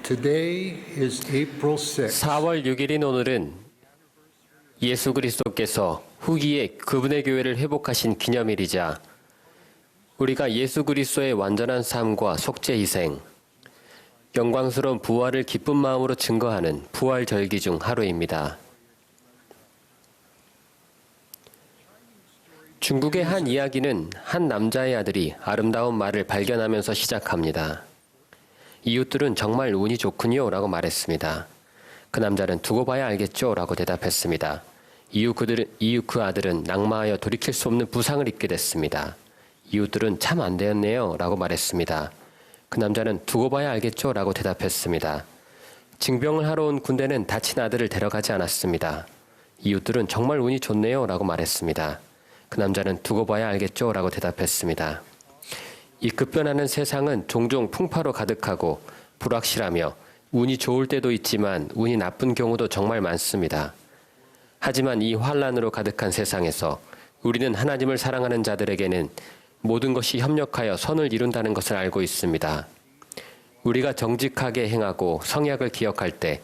Today is April 6th. 4월 6일인 오늘은 예수 그리스도께서 후기에 그분의 교회를 회복하신 기념일이자 우리가 예수 그리스도의 완전한 삶과 속죄 희생, 영광스러운 부활을 기쁜 마음으로 증거하는 부활 절기 중 하루입니다. 중국의 한 이야기는 한 남자의 아들이 아름다운 말을 발견하면서 시작합니다. 이웃들은 정말 운이 좋군요 라고 말했습니다. 그 남자는 두고 봐야 알겠죠 라고 대답했습니다. 이후 그 아들은 낙마하여 돌이킬 수 없는 부상을 입게 됐습니다. 이웃들은 참 안 되었네요 라고 말했습니다. 그 남자는 두고 봐야 알겠죠 라고 대답했습니다. 징병을 하러 온 군대는 다친 아들을 데려가지 않았습니다. 이웃들은 정말 운이 좋네요 라고 말했습니다. 그 남자는 두고 봐야 알겠죠 라고 대답했습니다. 이 급변하는 세상은 종종 풍파로 가득하고 불확실하며 운이 좋을 때도 있지만 운이 나쁜 경우도 정말 많습니다. 하지만 이 환란으로 가득한 세상에서 우리는 하나님을 사랑하는 자들에게는 모든 것이 협력하여 선을 이룬다는 것을 알고 있습니다. 우리가 정직하게 행하고 성약을 기억할 때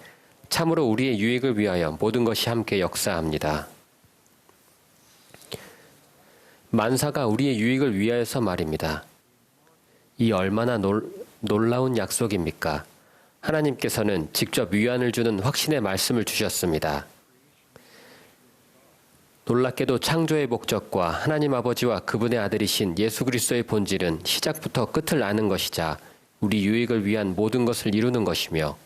참으로 우리의 유익을 위하여 모든 것이 함께 역사합니다. 만사가 우리의 유익을 위하여서 말입니다. 이 얼마나 놀라운 약속입니까? 하나님께서는 직접 위안을 주는 확신의 말씀을 주셨습니다. 놀랍게도 창조의 목적과 하나님 아버지와 그분의 아들이신 예수 그리스도의 본질은 시작부터 끝을 아는 것이자 우리 유익을 위한 모든 것을 이루는 것이며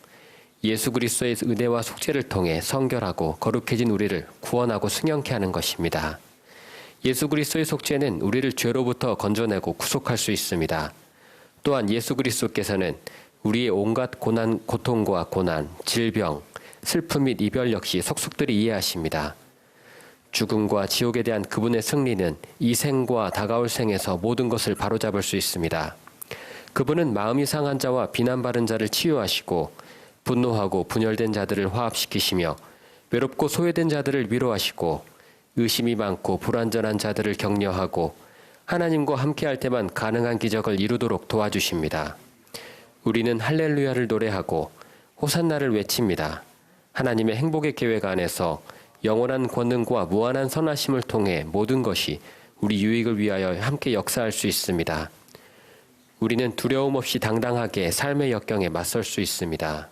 예수 그리스도의 은혜와 속죄를 통해 성결하고 거룩해진 우리를 구원하고 승용케 하는 것입니다. 예수 그리스도의 속죄는 우리를 죄로부터 건져내고 구속할 수 있습니다. 또한 예수 그리스도께서는 우리의 온갖 고통과 고난, 질병, 슬픔 및 이별 역시 속속들이 이해하십니다. 죽음과 지옥에 대한 그분의 승리는 이 생과 다가올 생에서 모든 것을 바로잡을 수 있습니다. 그분은 마음이 상한 자와 비난받은 자를 치유하시고 분노하고 분열된 자들을 화합시키시며 외롭고 소외된 자들을 위로하시고 의심이 많고 불완전한 자들을 격려하고 하나님과 함께할 때만 가능한 기적을 이루도록 도와주십니다. 우리는 할렐루야를 노래하고 호산나를 외칩니다. 하나님의 행복의 계획 안에서 영원한 권능과 무한한 선하심을 통해 모든 것이 우리 유익을 위하여 함께 역사할 수 있습니다. 우리는 두려움 없이 당당하게 삶의 역경에 맞설 수 있습니다.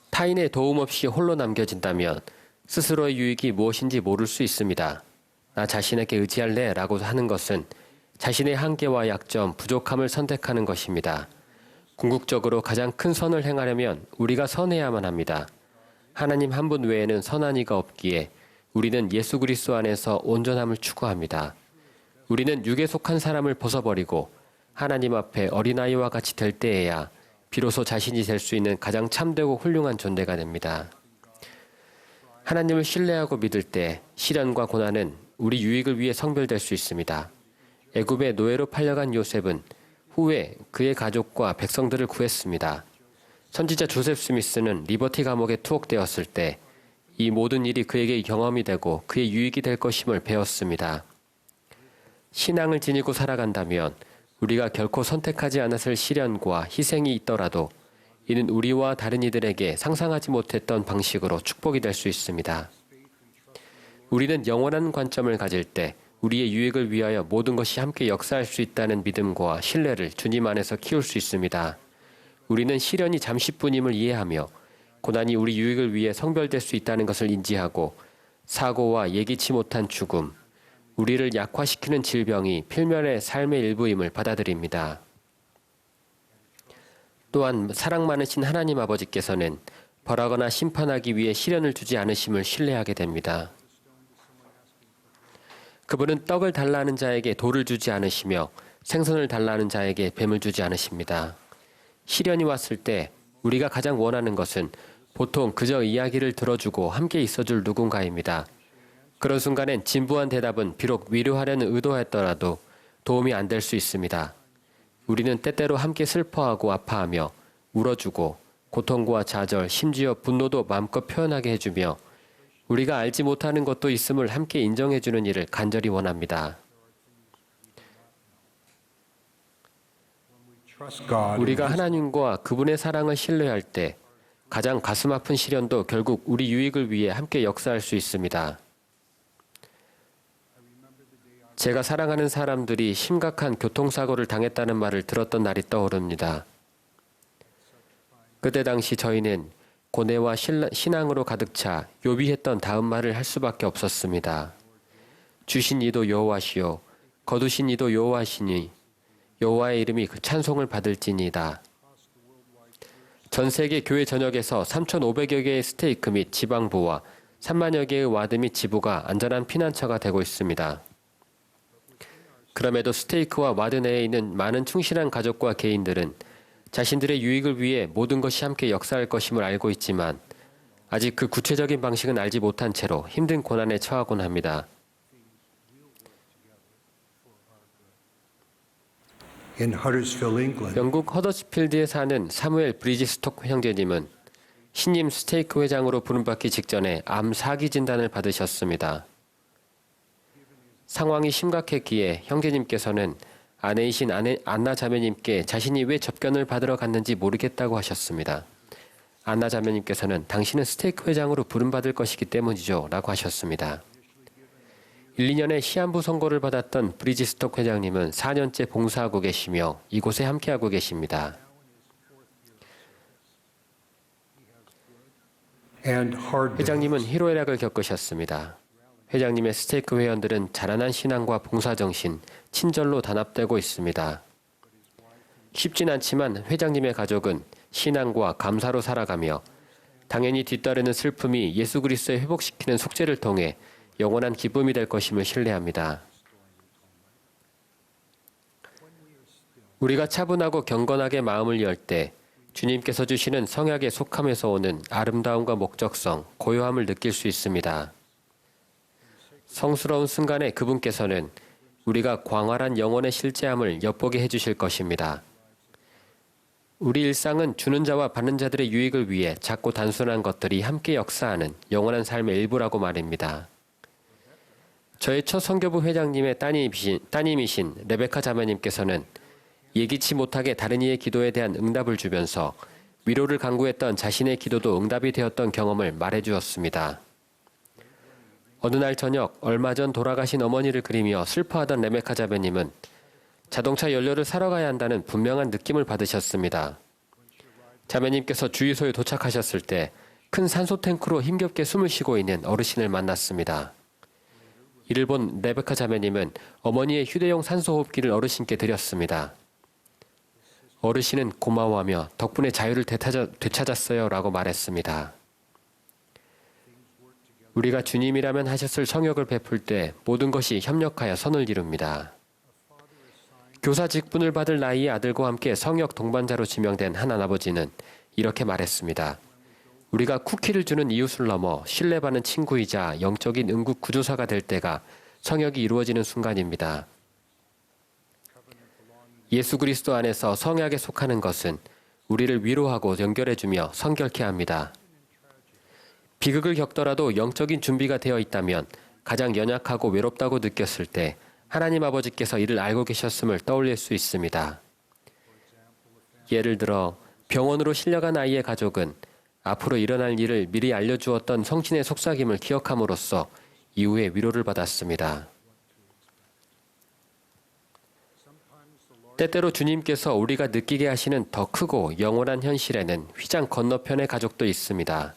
타인의 도움 없이 홀로 남겨진다면 스스로의 유익이 무엇인지 모를 수 있습니다. 나 자신에게 의지할래 라고 하는 것은 자신의 한계와 약점, 부족함을 선택하는 것입니다. 궁극적으로 가장 큰 선을 행하려면 우리가 선해야만 합니다. 하나님 한 분 외에는 선한 이가 없기에 우리는 예수 그리스도 안에서 온전함을 추구합니다. 우리는 육에 속한 사람을 벗어버리고 하나님 앞에 어린아이와 같이 될 때에야 비로소 자신이 될 수 있는 가장 참되고 훌륭한 존재가 됩니다. 하나님을 신뢰하고 믿을 때 시련과 고난은 우리 유익을 위해 성별될 수 있습니다. 애굽의 노예로 팔려간 요셉은 후에 그의 가족과 백성들을 구했습니다. 선지자 조셉 스미스는 리버티 감옥에 투옥되었을 때 이 모든 일이 그에게 경험이 되고 그의 유익이 될 것임을 배웠습니다. 신앙을 지니고 살아간다면 우리가 결코 선택하지 않았을 시련과 희생이 있더라도 이는 우리와 다른 이들에게 상상하지 못했던 방식으로 축복이 될 수 있습니다. 우리는 영원한 관점을 가질 때 우리의 유익을 위하여 모든 것이 함께 역사할 수 있다는 믿음과 신뢰를 주님 안에서 키울 수 있습니다. 우리는 시련이 잠시뿐임을 이해하며 고난이 우리 유익을 위해 성별될 수 있다는 것을 인지하고 사고와 예기치 못한 죽음, 우리를 약화시키는 질병이 필면의 삶의 일부임을 받아들입니다. 또한 사랑 많으신 하나님 아버지께서는 벌하거나 심판하기 위해 시련을 주지 않으심을 신뢰하게 됩니다. 그분은 떡을 달라는 자에게 돌을 주지 않으시며 생선을 달라는 자에게 뱀을 주지 않으십니다. 시련이 왔을 때 우리가 가장 원하는 것은 보통 그저 이야기를 들어주고 함께 있어줄 누군가입니다. 그런 순간엔 진부한 대답은 비록 위로하려는 의도였더라도 도움이 안 될 수 있습니다. 우리는 때때로 함께 슬퍼하고 아파하며 울어주고 고통과 좌절, 심지어 분노도 마음껏 표현하게 해주며 우리가 알지 못하는 것도 있음을 함께 인정해주는 일을 간절히 원합니다. trust God, 우리가 하나님과 그분의 사랑을 신뢰할 때 가장 가슴 아픈 시련도 결국 우리 유익을 위해 함께 역사할 수 있습니다. 제가 사랑하는 사람들이 심각한 교통사고를 당했다는 말을 들었던 날이 떠오릅니다. 그때 당시 저희는 고뇌와 신앙으로 가득 차 요비했던 다음 말을 할 수밖에 없었습니다. 주신 이도 여호와시요 거두신 이도 여호와시니 여호와의 이름이 그 찬송을 받을지니이다. 전 세계 교회 전역에서 3,500여 개의 스테이크 및 지방부와 3만여 개의 와드 및 지부가 안전한 피난처가 되고 있습니다. 그럼에도 스테이크와 와드 내에 있는 많은 충실한 가족과 개인들은 자신들의 유익을 위해 모든 것이 함께 역사할 것임을 알고 있지만 아직 그 구체적인 방식은 알지 못한 채로 힘든 고난에 처하곤 합니다. in Huddersfield, England, 영국 허더스필드에 사는 사무엘 브리지스톡 형제님은 신임 스테이크 회장으로 부름받기 직전에 암 사기 진단을 받으셨습니다. 상황이 심각했기에 형제님께서는 아내이신 안나 자매님께 자신이 왜 접견을 받으러 갔는지 모르겠다고 하셨습니다. 안나 자매님께서는 당신은 스테이크 회장으로 부름받을 것이기 때문이죠 라고 하셨습니다. 1, 2년의 시한부 선고를 받았던 브리지스톡 회장님은 4년째 봉사하고 계시며 이곳에 함께하고 계십니다. and hard 회장님은 희로애락을 겪으셨습니다. 회장님의 스테이크 회원들은 자라난 신앙과 봉사정신, 친절로 단합되고 있습니다. 쉽진 않지만 회장님의 가족은 신앙과 감사로 살아가며 당연히 뒤따르는 슬픔이 예수 그리스도의 회복시키는 속죄를 통해 영원한 기쁨이 될 것임을 신뢰합니다. 우리가 차분하고 경건하게 마음을 열 때 주님께서 주시는 성약의 속함에서 오는 아름다움과 목적성, 고요함을 느낄 수 있습니다. 성스러운 순간에 그분께서는 우리가 광활한 영혼의 실제함을 엿보게 해주실 것입니다. 우리 일상은 주는 자와 받는 자들의 유익을 위해 작고 단순한 것들이 함께 역사하는 영원한 삶의 일부라고 말입니다. 저의 첫 선교부 회장님의 따님이신 레베카 자매님께서는 예기치 못하게 다른 이의 기도에 대한 응답을 주면서 위로를 간구했던 자신의 기도도 응답이 되었던 경험을 말해주었습니다. 어느 날 저녁 얼마 전 돌아가신 어머니를 그리며 슬퍼하던 레베카 자매님은 자동차 연료를 사러 가야 한다는 분명한 느낌을 받으셨습니다. 자매님께서 주유소에 도착하셨을 때 큰 산소 탱크로 힘겹게 숨을 쉬고 있는 어르신을 만났습니다. 이를 본 레베카 자매님은 어머니의 휴대용 산소호흡기를 어르신께 드렸습니다. 어르신은 고마워하며 덕분에 자유를 되찾았어요 라고 말했습니다. 우리가 주님이라면 하셨을 성역을 베풀 때 모든 것이 협력하여 선을 이룹니다. 교사 직분을 받을 나이의 아들과 함께 성역 동반자로 지명된 한 아버지는 이렇게 말했습니다. 우리가 쿠키를 주는 이웃을 넘어 신뢰받는 친구이자 영적인 응급 구조사가 될 때가 성역이 이루어지는 순간입니다. 예수 그리스도 안에서 성약에 속하는 것은 우리를 위로하고 연결해주며 성결케 합니다. 비극을 겪더라도 영적인 준비가 되어 있다면 가장 연약하고 외롭다고 느꼈을 때 하나님 아버지께서 이를 알고 계셨음을 떠올릴 수 있습니다. 예를 들어 병원으로 실려간 아이의 가족은 앞으로 일어날 일을 미리 알려주었던 성신의 속삭임을 기억함으로써 이후에 위로를 받았습니다. 때때로 주님께서 우리가 느끼게 하시는 더 크고 영원한 현실에는 휘장 건너편의 가족도 있습니다.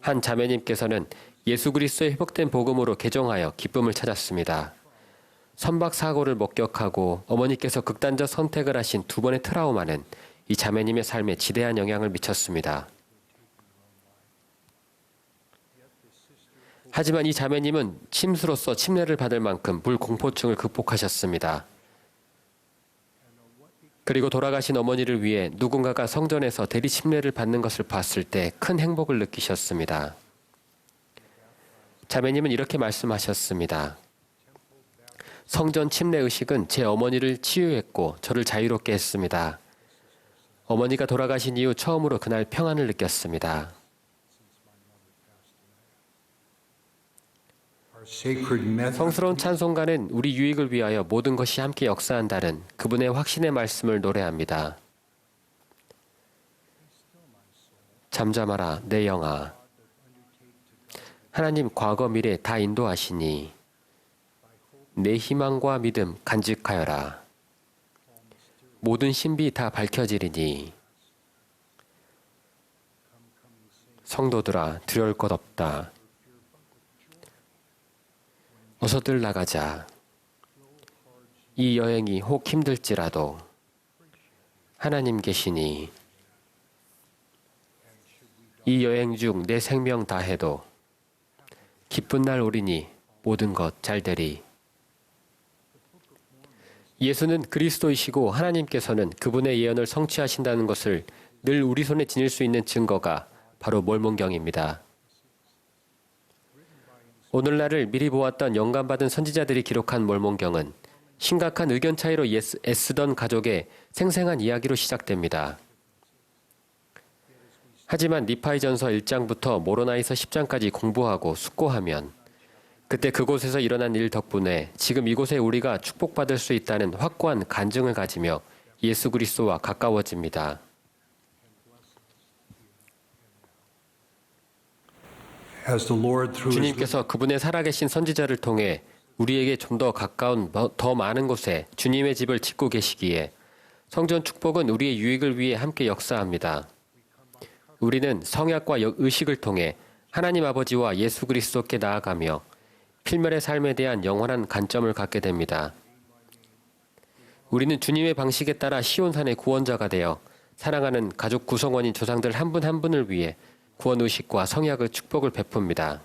한 자매님께서는 예수 그리스도의 회복된 복음으로 개종하여 기쁨을 찾았습니다. 선박 사고를 목격하고 어머니께서 극단적 선택을 하신 두 번의 트라우마는 이 자매님의 삶에 지대한 영향을 미쳤습니다. 하지만 이 자매님은 침수로서 침례를 받을 만큼 물공포증을 극복하셨습니다. 그리고 돌아가신 어머니를 위해 누군가가 성전에서 대리 침례를 받는 것을 봤을 때 큰 행복을 느끼셨습니다. 자매님은 이렇게 말씀하셨습니다. 성전 침례 의식은 제 어머니를 치유했고 저를 자유롭게 했습니다. 어머니가 돌아가신 이후 처음으로 그날 평안을 느꼈습니다. sacred method 성스러운 찬송가는 우리 유익을 위하여 모든 것이 함께 역사한다는 그분의 확신의 말씀을 노래합니다. 잠잠하라 내 영아. 하나님 과거 미래 다 인도하시니 내 희망과 믿음 간직하여라. 모든 신비 다 밝혀지리니 성도들아 두려울 것 없다. 어서들 나가자. 이 여행이 혹 힘들지라도 하나님 계시니 이 여행 중 내 생명 다해도 기쁜 날 오리니 모든 것 잘되리. 예수는 그리스도이시고 하나님께서는 그분의 예언을 성취하신다는 것을 늘 우리 손에 지닐 수 있는 증거가 바로 몰몬경입니다. 오늘날을 미리 보았던 영감받은 선지자들이 기록한 몰몬경은 심각한 의견 차이로 애쓰던 가족의 생생한 이야기로 시작됩니다. 하지만 니파이전서 1장부터 모로나이서 10장까지 공부하고 숙고하면 그때 그곳에서 일어난 일 덕분에 지금 이곳에 우리가 축복받을 수 있다는 확고한 간증을 가지며 예수 그리스도와 가까워집니다. as the Lord through his 주님께서 그분의 살아계신 선지자를 통해 우리에게 좀 더 가까운 더 많은 곳에 주님의 집을 짓고 계시기에 성전 축복은 우리의 유익을 위해 함께 역사합니다. 우리는 성약과 의식을 통해 하나님 아버지와 예수 그리스도께 나아가며 필멸의 삶에 대한 영원한 관점을 갖게 됩니다. 우리는 주님의 방식에 따라 시온산의 구원자가 되어 사랑하는 가족 구성원인 조상들 한 분 한 분을 위해 구원 의식과 성약의 축복을 베풉니다.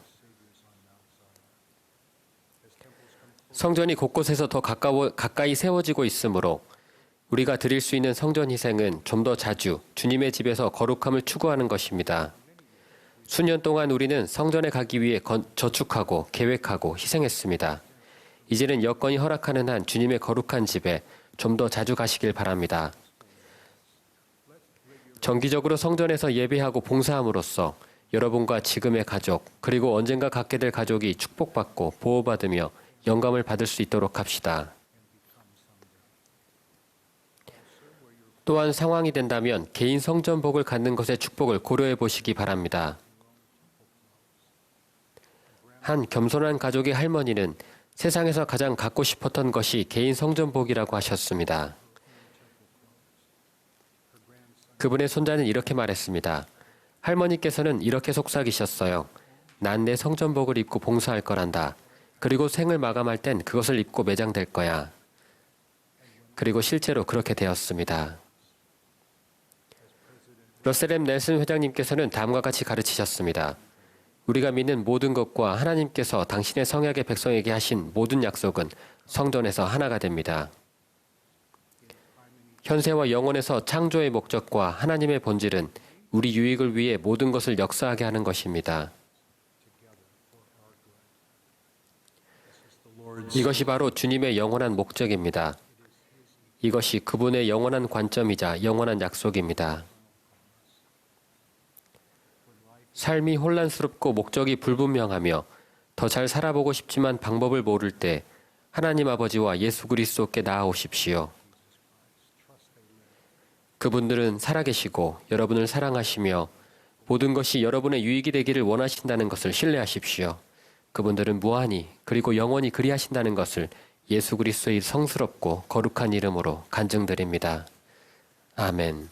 성전이 곳곳에서 더 가까이 세워지고 있으므로 우리가 드릴 수 있는 성전 희생은 좀 더 자주 주님의 집에서 거룩함을 추구하는 것입니다. 수년 동안 우리는 성전에 가기 위해 저축하고 계획하고 희생했습니다. 이제는 여건이 허락하는 한 주님의 거룩한 집에 좀 더 자주 가시길 바랍니다. 정기적으로 성전에서 예배하고 봉사함으로써 여러분과 지금의 가족, 그리고 언젠가 갖게 될 가족이 축복받고 보호받으며 영감을 받을 수 있도록 합시다. 또한 상황이 된다면 개인 성전복을 갖는 것의 축복을 고려해 보시기 바랍니다. 한 겸손한 가족의 할머니는 세상에서 가장 갖고 싶었던 것이 개인 성전복이라고 하셨습니다. 그분의 손자는 이렇게 말했습니다. 할머니께서는 이렇게 속삭이셨어요. 난 내 성전복을 입고 봉사할 거란다. 그리고 생을 마감할 땐 그것을 입고 매장될 거야. 그리고 실제로 그렇게 되었습니다. 러셀 M. 넬슨 회장님께서는 다음과 같이 가르치셨습니다. 우리가 믿는 모든 것과 하나님께서 당신의 성약의 백성에게 하신 모든 약속은 성전에서 하나가 됩니다. 현세와 영원에서 창조의 목적과 하나님의 본질은 우리 유익을 위해 모든 것을 역사하게 하는 것입니다. 이것이 바로 주님의 영원한 목적입니다. 이것이 그분의 영원한 관점이자 영원한 약속입니다. 삶이 혼란스럽고 목적이 불분명하며 더 잘 살아보고 싶지만 방법을 모를 때 하나님 아버지와 예수 그리스도께 나아오십시오. 그분들은 살아계시고 여러분을 사랑하시며 모든 것이 여러분의 유익이 되기를 원하신다는 것을 신뢰하십시오. 그분들은 무한히 그리고 영원히 그리하신다는 것을 예수 그리스도의 성스럽고 거룩한 이름으로 간증드립니다. 아멘.